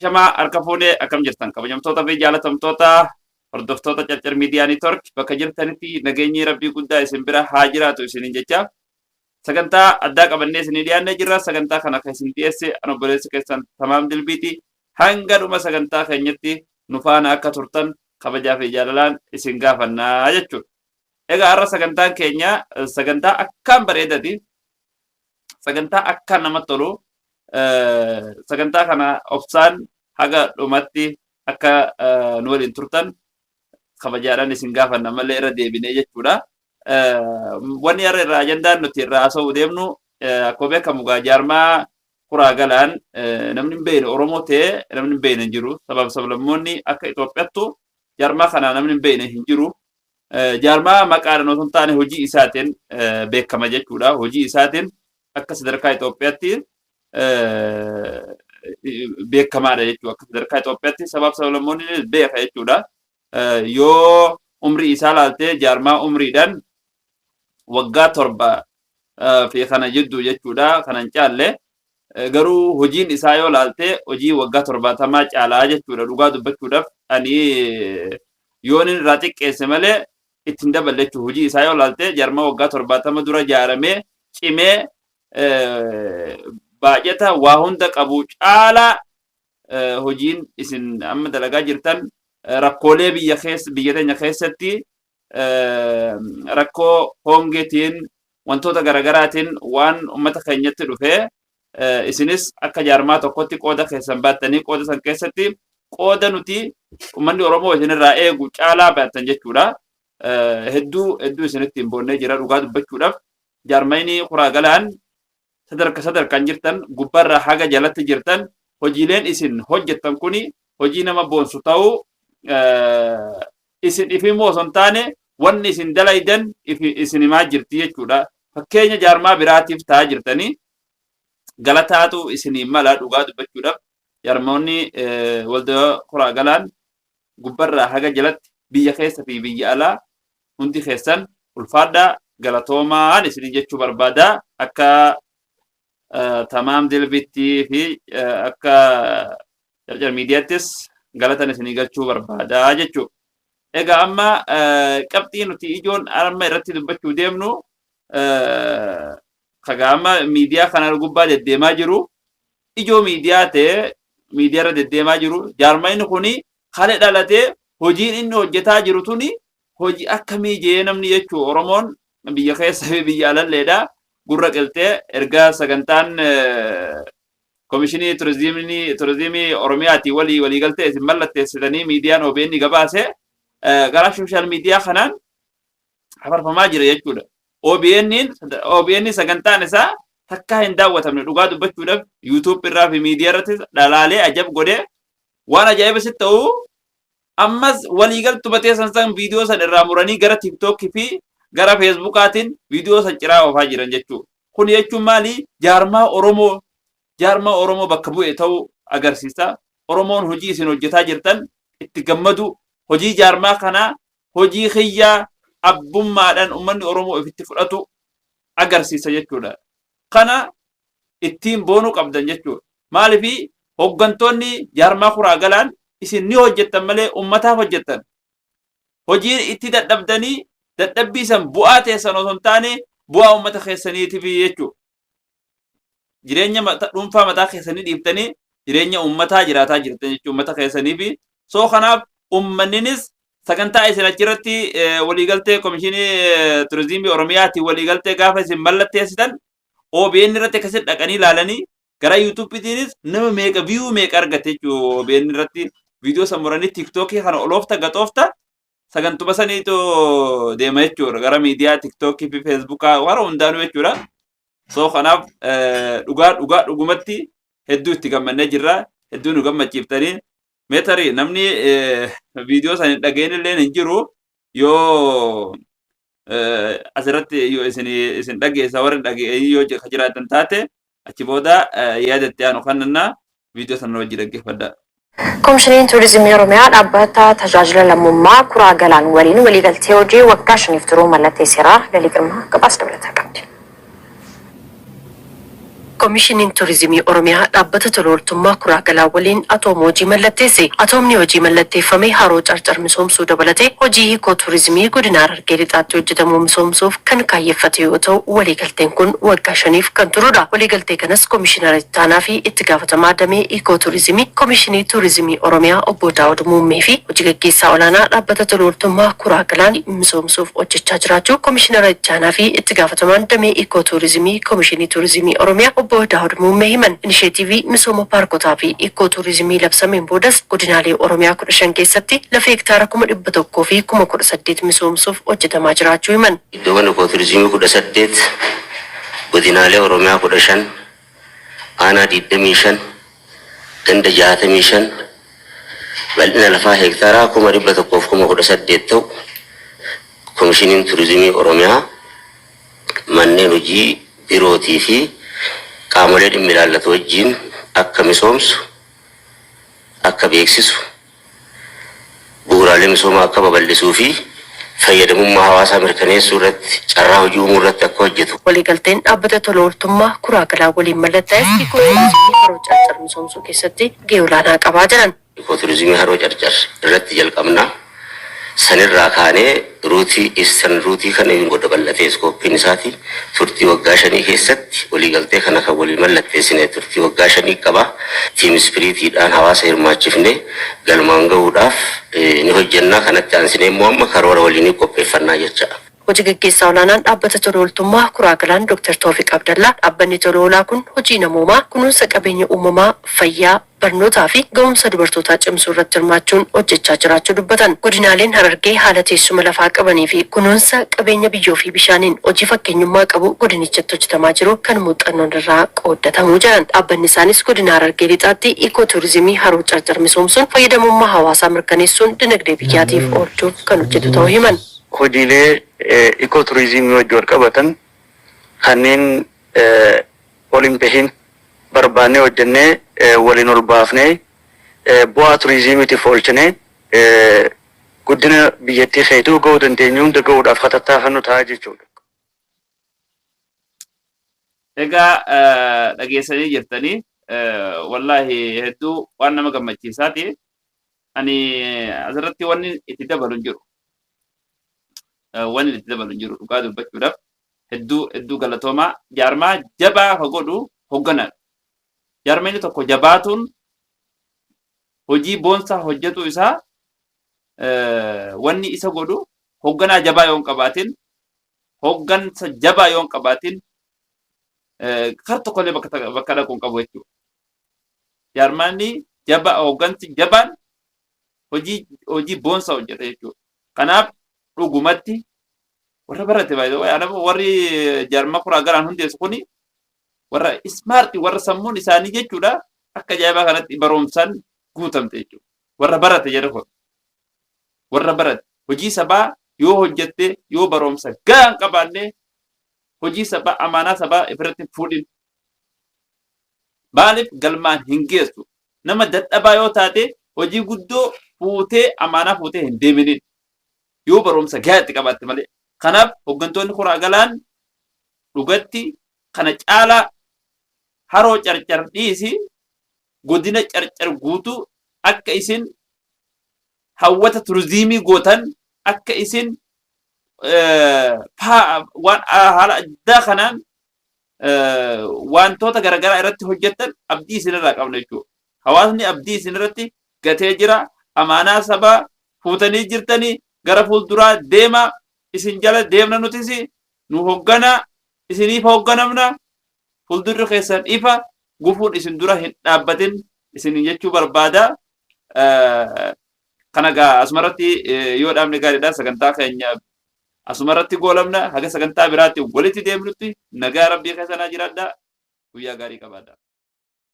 Shamaa harka fuunee akkam jirtan kabajamtoota fi jaalatamtoota hordoftoota Carcar Miidiyaa Neetwork bakka jirtanitti nageenyi rabbii guddaa isin bira haa jiraatu isiniin jecha sagantaa addaa qabannee isinii dhiyaannee jirra. Sagantaa kana kan isin dhiyeesse an obboleessi keessan Tamaam Dilbiiti. Hanga dhuma sagantaa keenyatti nu faana akka turtan kabajaa fi jaalalaan isin gaafannaa jechuudha. Egaa har'a sagantaan keenya sagantaa akkaan bareedati. Sagantaa akkaan namatti tolu. Sagantaa kana obsaan haga dhumatti akka nu waliin turtan kabajaadhaan isin gaafanna malee irra deebinee jechuudha. Wanni har'a irraa ajandaan nuti irraa haasa'uu deemnu akkuma beekamu jaarmaa kuraa galaan namni hin beekne Oromoo ta'ee namni hin beekne hin jiru. Sablammoonni akka Itoophiyaattu jaarmaa kana namni hin beekne hin jiru. Jaarmaa maqaadhaan osoo hin taane hojii isaatiin beekama jechuudha. Hojii isaatiin akka sadarkaa Itoophiyaatti beekamaadha jechuudha. Akka sadarkaa Itoophiyaatti sablammoonni beeka jechuudha. Yoo umrii isaa laaltee jaarmaa umriidhaan waggaa 7 fi kana jidduu jechuudha. Kanan caalle garuu hojiin isaa yoo laaltee hojii waggaa 70 caalaa jechuudha. Dhugaa dubbachuudhaaf ani yoon irraa xiqqeesse malee ittiin daballe jechuudha. Hojii isaa yoo laaltee jaarmaa waggaa 70 dura ijaaramee cimee baay'ata waa hunda qabu caalaa hojiin isin amma dalagaa jirtan rakkoolee biyya teenya keessatti rakkoo hongeetiin wantoota garagaraatiin waan uummata keenyatti dhufee isinis akka jaarmaa tokkotti qooda keessan baattanii qooda san keessatti qooda nuti uummanni Oromoo isinirraa eegu caalaa baattan jechuudha. Hedduu isinitti hin boonnee jira dhugaa dubbachuudhaaf jaarmayni kuraa galaan sadarkaan jirtan gubbarraa haga jalatti jirtan hojiileen isin hojjettan kuni hojii nama boonsu ta'uu isin ifimoo osoo hin taane wanni isin dalaydan isin himaa jirti jechuudha. Fakkeenya jaarmaa biraatiif ta'aa jirtanii galataatu isinii mala dhugaa dubbachuudhaaf jaarmoonni waldaa kuraa galaan gubbarraa haga jalatti biyya keessa fi biyya alaa hundi keessan ulfaadhaa galatoomaan isinii jechuu barbaada. Akka Tamaam Dilbiitti fi akka Carcar Miidiyaattis galatan isinii galchuu barbaada jechuudha. Egaa amma qabxii nuti ijoon amma irratti dubbachuu deemnu kagaa amma miidiyaa kana gubbaa deddeemaa jiru ijoo miidiyaa ta'e miidiyaa irra deddeemaa jiru jaarmayni kuni haala dhalatee hojiin inni hojjetaa jiru tuni hojii akkamii jee namni jechuu Oromoon biyya keessa fi biyya alalleedha. Gurra qilxee erga sagantaan Komishinii Turizimii Oromiyaati walii galtee isin mallatteessitanii miidiyaan OBN gabaase gara sooshaal miidiyaa kanaan hafarfamaa jira jechuudha. OBN sagantaan isaa takkaa hin daawwatamne dhugaa dubbachuudhaaf YouTube irraa fi miidiyaa irratti dhalaalee ajab godhee waan ajaa'ibaa ta'uu ammas waliigaltu batee san viidiyoo san irraa muranii gara TikTok fi gara Facebookaatiin viidiyoo san ciraa oofaa jiran jechuudha. Kun jechuun maali? Jaarmaa Oromoo bakka bu'e ta'uu agarsiisa. Oromoon hojii isin hojjetaa jirtan itti gammadu. Hojii jaarmaa kanaa hojii xiyyaa abbummaadhaan uummanni Oromoo ofitti fudhatu agarsiisa jechuudha. Kana ittiin boonuu qabdan jechuudha. Maaliif hooggantoonni jaarmaa kuraa galaan isin ni hojjettan malee uummataaf hojjettan. Hojii itti dadhabdanii dadhabbii san bu'aa teessan osoo hin taane bu'aa uummata keessaniitiif jechuudha. Jireenya dhuunfaa mataa keessanii dhiiftanii jireenya uummataa jiraataa jirtan jechuudha uummata keessaniif. Soo kanaaf uummanninis sagantaa isin achirratti waliigaltee Komishinii Turizimii Oromiyaatiin waliigaltee gaafa isin mallatteessitan OBN irratti akkasitti dhaqanii ilaalanii gara YouTube'tiinis nama view meeqa argate jechuudha. OBN irratti viidiyoo san muranii TikTokii kana oloofta gaxoofta sagantuma saniitu deema jechuudha. Gara miidiyaa TikTokii fi Facebookaa warra hundaanuu jechuudha. Soo kanaaf dhugumatti hedduu itti gammannee jirra. Hedduu nu gammachiiftanii meetarii namni viidiyoo san hin dhageenye illee hin jiru yoo asirratti yoo isin dhageessa warri dhageenye yoo jiraatan taate achi booda yaadatti aanu kannannaa viidiyoo sana wajji dhaggeeffadhaa. Komishiniin Turizimii Oromiyaa dhaabbata tajaajila lammummaa kuraa galaan waliin waliigaltee hojii waggaa 5 turuu mallatteesseera. Galii Girmaa gabaasa dabalataa qabdi. koomishiniin turizimii Oromiyaa dhaabbata tola ooltummaa Kuraa Galaa waliin atooma hojii mallatteesse. Atoomni hojii mallatteeffame haroo carcar misoomsuu dabalatee hojii hiikoo turizimii godina Harargee lixaatti hojjetamu misoomsuuf kan kaayyeffate yoo ta'u waliigalteen kun waggaa 5f kan turudha. Waliigaltee kanas koomishinara itti aanaa fi itti gaafatamaa damee hiikoo turizimii koomishinii turizimii Oromiyaa obbo Daawud Muummee fi hojii gaggeessaa olaanaa dhaabbata tola ooltummaa Kuraa Galaan misoomsuuf hojjechaa jiraachuu koomishinara itti aanaa fi itti gaafatamaan damee hiikoo turizimii koomishinii turizimii Oromiyaa obbo Daawud Muummee himan. Inisheetivii misooma paarkotaa fi hiikoo turizimii labsameen boodas godinaalee Oromiyaa 15 keessatti lafa hektaara 100,000 fi 18,000 misoomsuuf hojjetamaa jiraachuu himan. Iddoowwan hiikoo turizimii 18 godinaalee Oromiyaa 15 aanaa 25 ganda 65 bal'ina lafaa hektaara 100,000 fi 18,000 ta'u koomishiniin turizimii Oromiyaa manneen hojii birootii fi qaamolee dhimmi ilaallatu wajjin akka misoomsu akka beeksisu bu'uuraalee misoomaa akka babal'isuu fi fayyadamummaa hawaasaa mirkaneessuu irratti carraa hojii uumuu irratti akka hojjetu. Waliigalteen dhaabbata tola ooltummaa Kuraa Galaa waliin mallattaa'es hiikoo turizimii haroo carcar misoomsuu keessatti gahee olaanaa qabaa jiran. Hiikoo turizimii haroo carcar irratti jalqabna. Sanirraa kaanee ruutii eessan ruutii kana hin godha bal'atee iskooppiin isaati turtii waggaa 5 keessatti waliigaltee kana kan walii mallatteessine turtii waggaa 5 qaba. Tiim ispiriitiidhaan hawaasa hirmaachifne galmaan gahuudhaaf ni hojjennaa kanatti aansinee immoo amma karoora waliin qopheeffannaa jecha. Hojii gaggeessaa olaanaan dhaabbata tola ooltummaa Kuraa Galaan Dr. Toofiq Abdallaa dhaabbanni tola oolaa kun hojii namoomaa kunuunsa qabeenya uumamaa fayyaa barnootaa fi ga'umsa dubartootaa cimsuu irratti hirmaachuun hojjechaa jiraachuu dubbatan. Godinaaleen Harargee haala teessuma lafaa qabanii fi kunuunsa qabeenya biyyoo fi bishaaniin hojii fakkeenyummaa qabu godinichatti hojjetamaa jiru kan muuxannoon irraa qooddatamuu jiran. Dhaabbanni isaanis godina Harargee lixaatti hiikoo turizimii haroo carcar misoomsuun fayyadamummaa hawaasaa mirkaneessuun dinagdee biyyaatiif oolchuuf kan hojjetu ta'uu himan. Hojiilee hiikoo turizimii wajjin wal qabatan kanneen waliin bahin barbaannee hojjennee waliin ol baafnee bu'aa turizimiitiif oolchinee guddina biyyattii feetuu ga'uu dandeenyu hunda ga'uudhaaf hatattaafannoo ta'aa jechuudha. Egaa dhageessanii jirtanii wallaahi hedduu waan nama gammachiisaati. Ani asirratti wanni itti dabalu hin jiru. Wanni itti dabalu hin jiru dhugaa dubbachuudhaaf hedduu galatoomaa jaarmaa jabaa ka godhu hoogganaa. Jaarmeenni tokko jabaatuun hojii boonsaa hojjetu isaa wanni isa godhu hoogganaa jabaa yoo hin qabaatin hooggansa jabaa yoo hin qabaatin kar tokkollee bakka dhaquu hin qabu jechuudha. Jaarmaanni jabaa hooggansi jabaan hojii boonsaa hojjeta jechuudha. Kanaaf dhugumatti warra barate warri jaarmaa Kuraa Galaan hundeessu kuni warra ismaartii warra sammuun isaanii jechuudha akka ajaa'ibaa kanatti barumsaan guutamte jechuudha. Warra barate jedhe kun warra barate hojii sabaa yoo hojjette yoo barumsa gahaa hin qabaanne hojii sabaa amaanaa sabaa ifirratti fuudhin maaliif galmaan hin geessu nama dadhabaa yoo taate hojii guddoo fuutee amaanaa fuutee hin deeminin yoo barumsa gahaa itti qabaatte malee. Kanaaf hooggantoonni Kuraa Galaan dhugatti kana caalaa haroo carcar dhiisi godina carcar guutuu akka isin hawwata turizimii gootan akka isin waan haala addaa kanaan wantoota garaagaraa irratti hojjettan abdii isinirraa qabna jechuudha. Hawaasni abdii isinirratti gatee jira amaanaa sabaa fuutanii jirtanii gara fuulduraa deema isin jala deemna nutis nu hoogganaa isiniif hoogganamna fuuldurri keessan ifa gufuun isin dura hin dhaabbatin isin jechuu barbaada. Kana gaa asumarratti yoo dhaabne gaariidha sagantaa keenya asumarratti goolabna haga sagantaa biraatti walitti deemnutti nagaa rabbii keessanaa jiraadha guyyaa gaarii qabaadha.